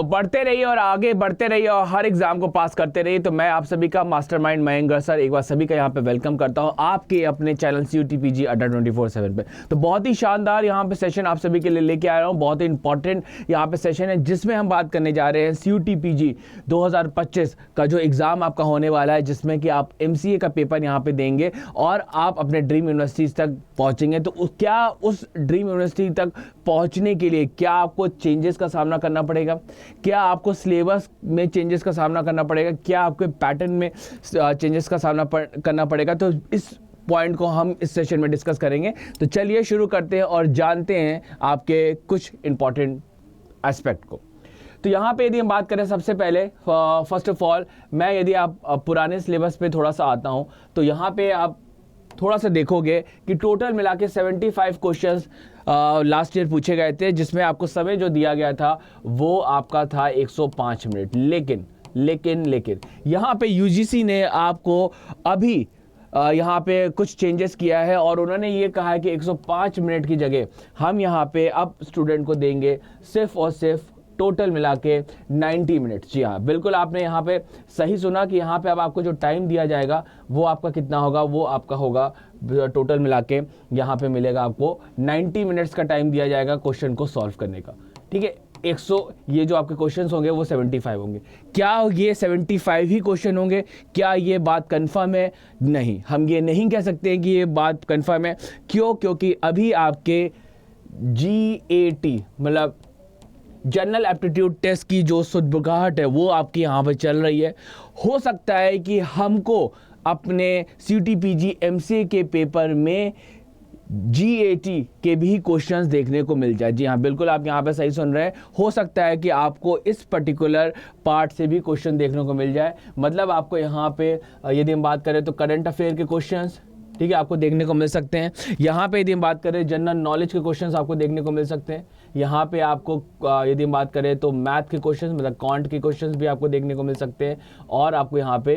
पढ़ते रहिए और आगे बढ़ते रहिए और हर एग्जाम को पास करते रहिए। तो मैं आप सभी का मास्टरमाइंड मयंक सर एक बार सभी का यहाँ पे वेलकम करता हूँ आपके अपने चैनल CUTPG अड्डा 24/7 पे। तो बहुत ही शानदार यहाँ पे सेशन आप सभी के लिए लेके आ रहा हूँ। बहुत ही इंपॉर्टेंट यहाँ पे सेशन है जिसमें हम बात करने जा रहे हैं CUTPG 2025 का जो एग्जाम आपका होने वाला है, जिसमें कि आप MCA का पेपर यहाँ पे देंगे और आप अपने ड्रीम यूनिवर्सिटी तक पहुँचेंगे। तो क्या उस ड्रीम यूनिवर्सिटी तक पहुँचने के लिए क्या आपको चेंजेस का सामना करना पड़ेगा, क्या आपको सिलेबस में चेंजेस का सामना करना पड़ेगा, क्या आपके पैटर्न में चेंजेस का सामना करना पड़ेगा। तो इस पॉइंट को हम इस सेशन में डिस्कस करेंगे। तो चलिए शुरू करते हैं और जानते हैं आपके कुछ इंपॉर्टेंट एस्पेक्ट को। तो यहाँ पे यदि हम बात करें सबसे पहले फर्स्ट ऑफ ऑल मैं यदि आप पुराने सिलेबस पे थोड़ा सा आता हूँ तो यहाँ पे आप थोड़ा सा देखोगे कि टोटल मिला के 75 क्वेश्चंस लास्ट ईयर पूछे गए थे, जिसमें आपको समय जो दिया गया था वो आपका था 105 मिनट। लेकिन यहाँ पे UGC ने आपको अभी यहाँ पे कुछ चेंजेस किया है और उन्होंने ये कहा है कि 105 मिनट की जगह हम यहाँ पे अब स्टूडेंट को देंगे सिर्फ और सिर्फ टोटल मिला के 90 मिनट। जी हाँ, बिल्कुल आपने यहाँ पे सही सुना कि यहाँ पे अब आपको जो टाइम दिया जाएगा वो आपका कितना होगा, वो आपका होगा टोटल मिला के यहाँ पे मिलेगा आपको 90 मिनट्स का टाइम दिया जाएगा क्वेश्चन को सॉल्व करने का। ठीक है, 100 ये जो आपके क्वेश्चंस होंगे वो 75 होंगे। क्या ये 75 ही क्वेश्चन होंगे? क्या ये बात कंफर्म है? नहीं, हम ये नहीं कह सकते कि ये बात कंफर्म है। क्यों? क्योंकि अभी आपके GAT मतलब जनरल एप्टीट्यूड टेस्ट की जो सुदबुगाहट है वो आपकी यहाँ पर चल रही है। हो सकता है कि हमको अपने CUTPG MCA के पेपर में GAT के भी क्वेश्चंस देखने को मिल जाए। जी हाँ, बिल्कुल आप यहाँ पे सही सुन रहे हैं। हो सकता है कि आपको इस पर्टिकुलर पार्ट से भी क्वेश्चन देखने को मिल जाए। मतलब आपको यहाँ पे यदि हम बात करें तो करंट अफेयर के क्वेश्चंस, ठीक है, आपको देखने को मिल सकते हैं। यहाँ पे यदि हम बात करें जनरल नॉलेज के क्वेश्चंस आपको देखने को मिल सकते हैं। यहाँ पे आपको यदि हम बात करें तो मैथ के क्वेश्चंस मतलब क्वांट के क्वेश्चंस भी आपको देखने को मिल सकते हैं। और आपको यहाँ पे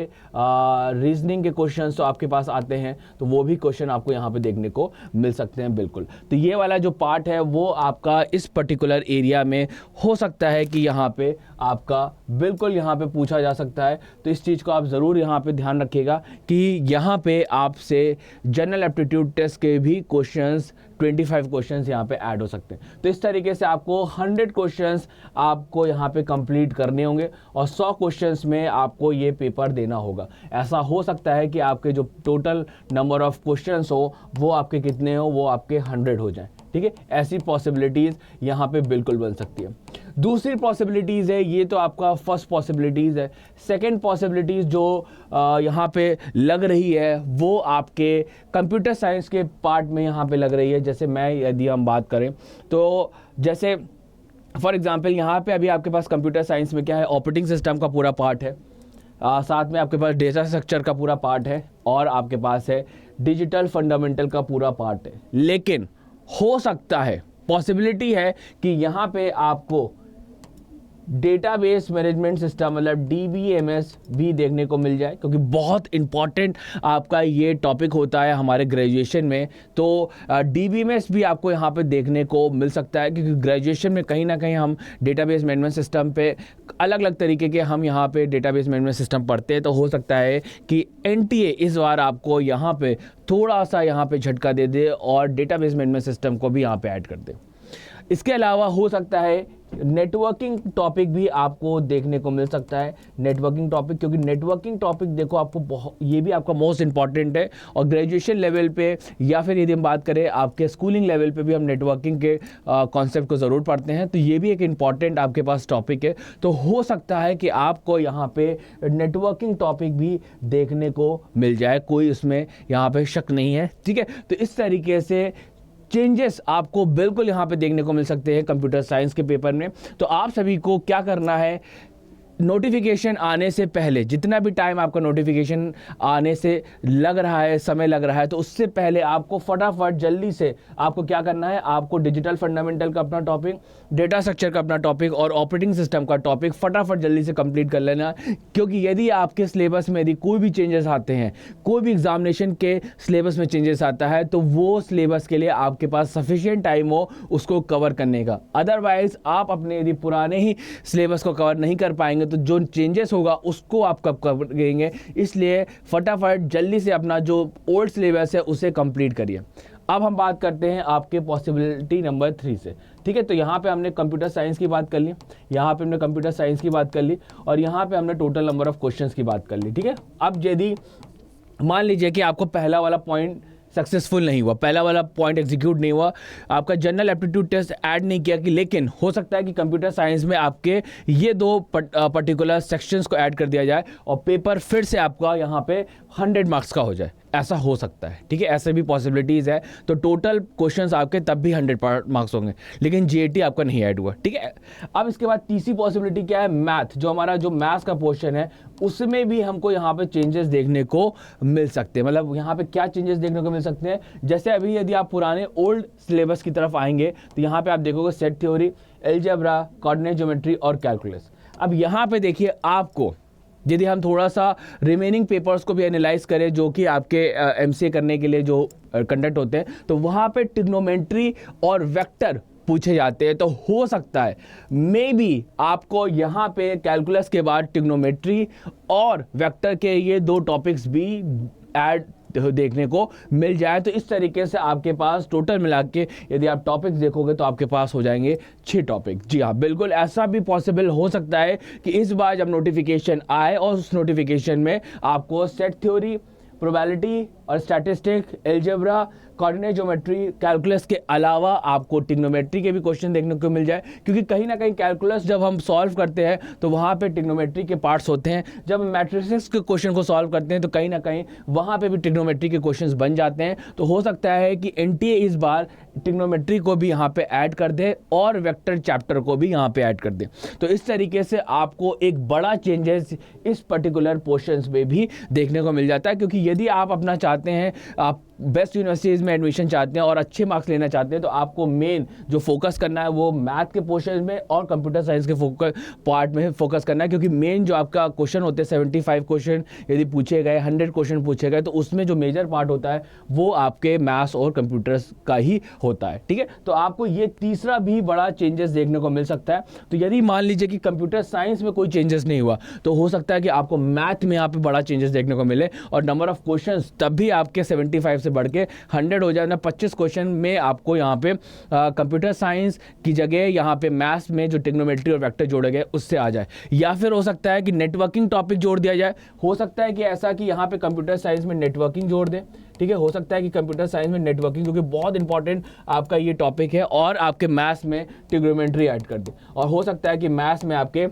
रीजनिंग के क्वेश्चंस तो आपके पास आते हैं, तो वो भी क्वेश्चन आपको यहाँ पे देखने को मिल सकते हैं। बिल्कुल, तो ये वाला जो पार्ट है वो आपका इस पर्टिकुलर एरिया में हो सकता है कि यहाँ पे आपका बिल्कुल यहाँ पे पूछा जा सकता है। तो इस चीज़ को आप ज़रूर यहाँ पे ध्यान रखिएगा कि यहाँ पे आपसे जनरल एप्टीट्यूड टेस्ट के भी क्वेश्चंस 25 क्वेश्चंस यहाँ पे ऐड हो सकते हैं। तो इस तरीके से आपको 100 क्वेश्चंस आपको यहाँ पे कंप्लीट करने होंगे और 100 क्वेश्चंस में आपको ये पेपर देना होगा। ऐसा हो सकता है कि आपके जो टोटल नंबर ऑफ क्वेश्चंस हो वो आपके कितने हो, वो आपके 100 हो जाए। ठीक है, ऐसी पॉसिबिलिटीज़ यहाँ पे बिल्कुल बन सकती है। दूसरी पॉसिबिलिटीज़ है, ये तो आपका फर्स्ट पॉसिबिलिटीज़ है। सेकंड पॉसिबिलिटीज़ जो यहाँ पे लग रही है वो आपके कंप्यूटर साइंस के पार्ट में यहाँ पे लग रही है। जैसे मैं यदि हम बात करें तो जैसे फॉर एग्जांपल यहाँ पे अभी आपके पास कंप्यूटर साइंस में क्या है, ऑपरेटिंग सिस्टम का पूरा पार्ट है, साथ में आपके पास डेटा स्ट्रक्चर का पूरा पार्ट है और आपके पास है डिजिटल फंडामेंटल का पूरा पार्ट है। लेकिन हो सकता है, पॉसिबिलिटी है कि यहाँ पे आपको डेटाबेस मैनेजमेंट सिस्टम मतलब DBMS भी देखने को मिल जाए, क्योंकि बहुत इंपॉर्टेंट आपका ये टॉपिक होता है हमारे ग्रेजुएशन में। तो DBMS भी आपको यहाँ पे देखने को मिल सकता है, क्योंकि ग्रेजुएशन में कहीं ना कहीं हम डेटाबेस मैनेजमेंट सिस्टम पे अलग अलग तरीके के हम यहाँ पे डेटाबेस मैनेजमेंट सिस्टम पढ़ते हैं। तो हो सकता है कि NTA इस बार आपको यहाँ पे थोड़ा सा यहाँ पे झटका दे दे और डेटाबेस मैनेजमेंट सिस्टम को भी यहाँ पे ऐड कर दे। इसके अलावा हो सकता है नेटवर्किंग टॉपिक भी आपको देखने को मिल सकता है। नेटवर्किंग टॉपिक, क्योंकि नेटवर्किंग टॉपिक देखो आपको ये भी आपका मोस्ट इंपॉर्टेंट है और ग्रेजुएशन लेवल पे या फिर यदि हम बात करें आपके स्कूलिंग लेवल पे भी हम नेटवर्किंग के कॉन्सेप्ट को ज़रूर पढ़ते हैं। तो ये भी एक इम्पॉर्टेंट आपके पास टॉपिक है। तो हो सकता है कि आपको यहाँ पे नेटवर्किंग टॉपिक भी देखने को मिल जाए, कोई उसमें यहाँ पे शक नहीं है। ठीक है, तो इस तरीके से चेंजेस आपको बिल्कुल यहाँ पे देखने को मिल सकते हैं कंप्यूटर साइंस के पेपर में। तो आप सभी को क्या करना है, नोटिफिकेशन आने से पहले, जितना भी टाइम आपका नोटिफिकेशन आने से लग रहा है, समय लग रहा है, तो उससे पहले आपको फटाफट जल्दी से आपको क्या करना है, आपको डिजिटल फंडामेंटल का अपना टॉपिक, डेटा स्ट्रक्चर का अपना टॉपिक और ऑपरेटिंग सिस्टम का टॉपिक फटाफट जल्दी से कंप्लीट कर लेना। क्योंकि यदि आपके सिलेबस में यदि कोई भी चेंजेस आते हैं, कोई भी एग्जामिनेशन के सिलेबस में चेंजेस आता है, तो वो सिलेबस के लिए आपके पास सफिशिएंट टाइम हो उसको कवर करने का। अदरवाइज आप अपने यदि पुराने ही सिलेबस को कवर नहीं कर पाएंगे तो जो चेंजेस होगा उसको आप कब कवर करेंगे। इसलिए फटाफट जल्दी से अपना जो ओल्ड सिलेबस है उसे कंप्लीट करिए। अब हम बात करते हैं आपके पॉसिबिलिटी नंबर 3 से। ठीक है, तो यहाँ पे हमने कंप्यूटर साइंस की बात कर ली, यहाँ पे हमने कंप्यूटर साइंस की बात कर ली और यहाँ पे हमने टोटल नंबर ऑफ क्वेश्चंस की बात कर ली। ठीक है, अब यदि मान लीजिए कि आपको पहला वाला पॉइंट सक्सेसफुल नहीं हुआ, पहला वाला पॉइंट एग्जीक्यूट नहीं हुआ, आपका जनरल एप्टीट्यूड टेस्ट ऐड नहीं किया कि, लेकिन हो सकता है कि कंप्यूटर साइंस में आपके ये दो पर्टिकुलर सेक्शंस को ऐड कर दिया जाए और पेपर फिर से आपका यहाँ पे 100 मार्क्स का हो जाए, ऐसा हो सकता है। ठीक है, ऐसे भी पॉसिबिलिटीज़ है। तो टोटल क्वेश्चंस आपके तब भी 100 मार्क्स होंगे, लेकिन जीएटी आपका नहीं ऐड हुआ। ठीक है, अब इसके बाद तीसरी पॉसिबिलिटी क्या है, मैथ, जो हमारा जो मैथ्स का पोर्शन है उसमें भी हमको यहाँ पे चेंजेस देखने को मिल सकते हैं। मतलब यहाँ पे क्या चेंजेस देखने को मिल सकते हैं, जैसे अभी यदि आप पुराने ओल्ड सिलेबस की तरफ आएंगे तो यहाँ पे आप देखोगे set theory, algebra, coordinate geometry और कैलकुलस। अब यहाँ पे देखिए, आपको यदि हम थोड़ा सा रिमेनिंग पेपर्स को भी एनालाइज करें जो कि आपके एमसीए करने के लिए जो कंडक्ट होते हैं, तो वहाँ पे ट्रिग्नोमेट्री और वेक्टर पूछे जाते हैं। तो हो सकता है मे बी आपको यहाँ पे कैलकुलस के बाद ट्रिग्नोमेट्री और वेक्टर के ये दो टॉपिक्स भी ऐड देखने को मिल जाए। तो इस तरीके से आपके पास टोटल मिला के यदि आप टॉपिक्स देखोगे तो आपके पास हो जाएंगे 6 टॉपिक। जी हाँ, बिल्कुल ऐसा भी पॉसिबल हो सकता है कि इस बार जब नोटिफिकेशन आए और उस नोटिफिकेशन में आपको सेट थ्योरी, प्रोबेबिलिटी और statistic, algebra, coordinate geometry, calculus के अलावा आपको ट्रिग्नोमेट्री के भी क्वेश्चन देखने को मिल जाए। क्योंकि कहीं ना कहीं कैलकुलस जब हम सॉल्व करते हैं तो वहाँ पे ट्रिग्नोमेट्री के पार्ट्स होते हैं, जब मैट्रिसेस के क्वेश्चन को सॉल्व करते हैं तो कहीं ना कहीं वहाँ पे भी ट्रिग्नोमेट्री के क्वेश्चंस बन जाते हैं। तो हो सकता है कि एनटीए इस बार ट्रिग्नोमेट्री को भी यहाँ पे ऐड कर दे और वेक्टर चैप्टर को भी यहाँ पे ऐड कर दे। तो इस तरीके से आपको एक बड़ा चेंजेस इस पर्टिकुलर पोर्शंस में भी देखने को मिल जाता है। क्योंकि यदि आप अपना चाहते हैं, आप बेस्ट यूनिवर्सिटीज़ में एडमिशन चाहते हैं और अच्छे मार्क्स लेना चाहते हैं, तो आपको मेन जो फोकस करना है वो मैथ के पोर्शन में और कंप्यूटर साइंस के पार्ट में फोकस करना है। क्योंकि मेन जो आपका क्वेश्चन होते हैं 75 क्वेश्चन यदि पूछे गए, 100 क्वेश्चन पूछे गए, तो उसमें जो मेजर पार्ट होता है वो आपके मैथ्स और कंप्यूटर्स का ही होता है। ठीक है, तो आपको ये तीसरा भी बड़ा चेंजेस देखने को मिल सकता है। तो यदि मान लीजिए कि कंप्यूटर साइंस में कोई चेंजेस नहीं हुआ तो हो सकता है कि आपको मैथ में यहाँ पे बड़ा चेंजेस देखने को मिले और नंबर ऑफ क्वेश्चंस तब भी आपके 75 से बढ़ के 100 हो जाए ना। 25 क्वेश्चन में आपको यहाँ पे कंप्यूटर साइंस की जगह यहाँ पे मैथ्स में जो ट्रिग्नोमेट्री और वेक्टर जोड़े गए उससे आ जाए। या फिर हो सकता है कि नेटवर्किंग टॉपिक जोड़ दिया जाए। हो सकता है कि ऐसा कि यहाँ पे कंप्यूटर साइंस में नेटवर्किंग जोड़ दें। ठीक है, हो सकता है कि कंप्यूटर साइंस में नेटवर्किंग, क्योंकि बहुत इंपॉर्टेंट आपका ये टॉपिक है, और आपके मैथ्स में ट्रिग्नोमेट्री ऐड कर दें। और हो सकता है कि मैथ्स में आपके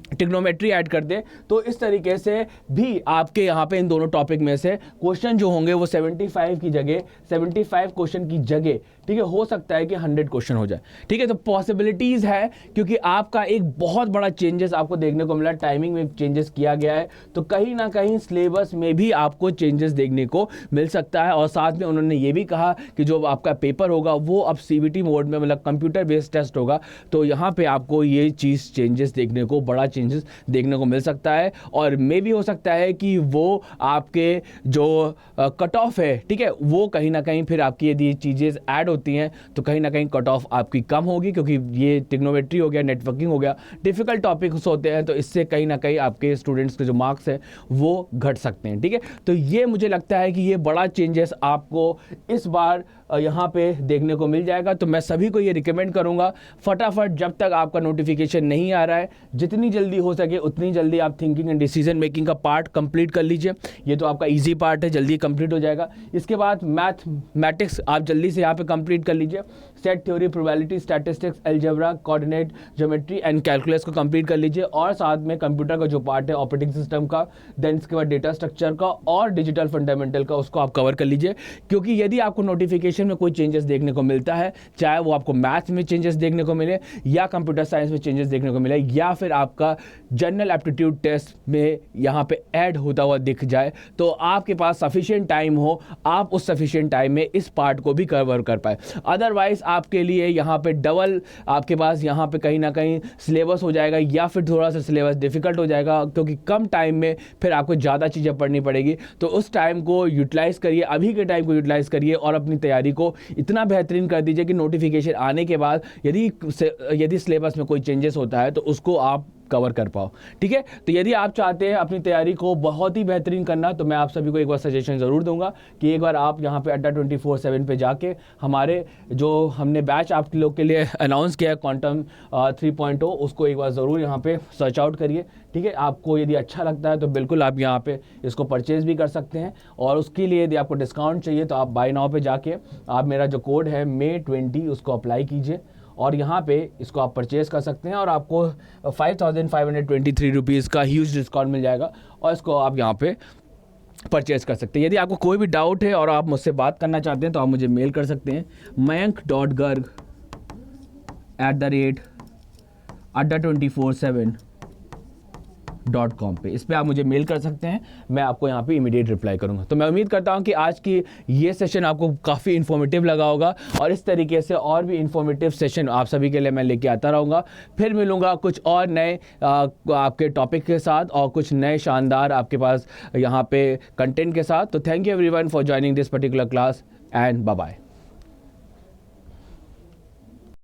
ट्रिग्नोमेट्री ऐड कर दे। तो इस तरीके से भी आपके यहाँ पे इन दोनों टॉपिक में से क्वेश्चन जो होंगे वो 75 की जगह, 75 क्वेश्चन की जगह, ठीक है, हो सकता है कि 100 क्वेश्चन हो जाए। ठीक है, तो पॉसिबिलिटीज़ है क्योंकि आपका एक बहुत बड़ा चेंजेस आपको देखने को मिला, टाइमिंग में चेंजेस किया गया है। तो कहीं ना कहीं सिलेबस में भी आपको चेंजेस देखने को मिल सकता है। और साथ में उन्होंने ये भी कहा कि जो आपका पेपर होगा वो अब सीबीटी मोड में, मतलब कंप्यूटर बेस्ड टेस्ट होगा। तो यहाँ पे आपको ये चीज़ चेंजेस देखने को, बड़ा चेंजेस देखने को मिल सकता है। और मे भी हो सकता है कि वो आपके जो कट ऑफ है, ठीक है, वो कहीं ना कहीं फिर आपकी यदि चीज़ें ऐड होती हैं तो कहीं ना कहीं कट ऑफ आपकी कम होगी। क्योंकि ये ट्रिग्नोमेट्री हो गया, नेटवर्किंग हो गया, डिफिकल्ट टॉपिक्स होते हैं, तो इससे कहीं ना कहीं आपके स्टूडेंट्स के जो मार्क्स है वो घट सकते हैं। ठीक है, तो ये मुझे लगता है कि ये बड़ा चेंजेस आपको इस बार यहाँ पे देखने को मिल जाएगा। तो मैं सभी को ये रिकमेंड करूँगा, फटाफट जब तक आपका नोटिफिकेशन नहीं आ रहा है, जितनी जल्दी हो सके उतनी जल्दी आप थिंकिंग एंड डिसीजन मेकिंग का पार्ट कंप्लीट कर लीजिए। ये तो आपका इजी पार्ट है, जल्दी कंप्लीट हो जाएगा। इसके बाद मैथमेटिक्स आप जल्दी से यहाँ पे कंप्लीट कर लीजिए। Set theory, probability, statistics, algebra, coordinate geometry and calculus को कंप्लीट कर लीजिए और साथ में कंप्यूटर का जो पार्ट है ऑपरेटिंग सिस्टम का, देन इसके बाद डेटा स्ट्रक्चर का और डिजिटल फंडामेंटल का, उसको आप कवर कर लीजिए। क्योंकि यदि आपको नोटिफिकेशन में कोई चेंजेस देखने को मिलता है, चाहे वो आपको मैथ्स में चेंजेस देखने को मिले या कंप्यूटर साइंस में चेंजेस देखने को मिले या फिर आपका जनरल एप्टीट्यूड टेस्ट में यहाँ पे ऐड होता हुआ दिख जाए, तो आपके पास सफिशिएंट टाइम हो, आप उस सफिशिएंट टाइम में इस पार्ट को भी कवर कर पाए। अदरवाइज आपके लिए यहाँ पे डबल आपके पास यहाँ पे कहीं ना कहीं सिलेबस हो जाएगा या फिर थोड़ा सा सिलेबस डिफिकल्ट हो जाएगा, क्योंकि कम टाइम में फिर आपको ज़्यादा चीज़ें पढ़नी पड़ेगी। तो उस टाइम को यूटिलाइज करिए, अभी के टाइम को यूटिलाइज करिए और अपनी तैयारी को इतना बेहतरीन कर दीजिए कि नोटिफिकेशन आने के बाद यदि सिलेबस में कोई चेंजेस होता है तो उसको आप कवर कर पाओ। ठीक है, तो यदि आप चाहते हैं अपनी तैयारी को बहुत ही बेहतरीन करना, तो मैं आप सभी को एक बार सजेशन ज़रूर दूंगा कि एक बार आप यहाँ पे अड्डा 24/7 पे जाके हमारे जो हमने बैच आप लोग के लिए अनाउंस किया है क्वांटम 3.0, उसको एक बार ज़रूर यहाँ पे सर्च आउट करिए। ठीक है, आपको यदि अच्छा लगता है तो बिल्कुल आप यहाँ पे इसको परचेज़ भी कर सकते हैं और उसके लिए यदि आपको डिस्काउंट चाहिए तो आप बाय नाउ पे जाके आप मेरा जो कोड है May20 उसको अप्लाई कीजिए और यहाँ पे इसको आप परचेज़ कर सकते हैं और आपको 5,523 रुपीज़ का ह्यूज डिस्काउंट मिल जाएगा और इसको आप यहाँ पे परचेज़ कर सकते हैं। यदि आपको कोई भी डाउट है और आप मुझसे बात करना चाहते हैं तो आप मुझे मेल कर सकते हैं mayank.garg@adda247.com पे। इस पर आप मुझे मेल कर सकते हैं, मैं आपको यहाँ पे इमीडिएट रिप्लाई करूँगा। तो मैं उम्मीद करता हूँ कि आज की ये सेशन आपको काफ़ी इन्फॉर्मेटिव लगा होगा और इस तरीके से और भी इन्फॉर्मेटिव सेशन आप सभी के लिए मैं लेके आता रहूँगा। फिर मिलूँगा कुछ और नए आपके टॉपिक के साथ और कुछ नए शानदार आपके पास यहाँ पे कंटेंट के साथ। तो thank you everyone for joining this particular class and bye bye.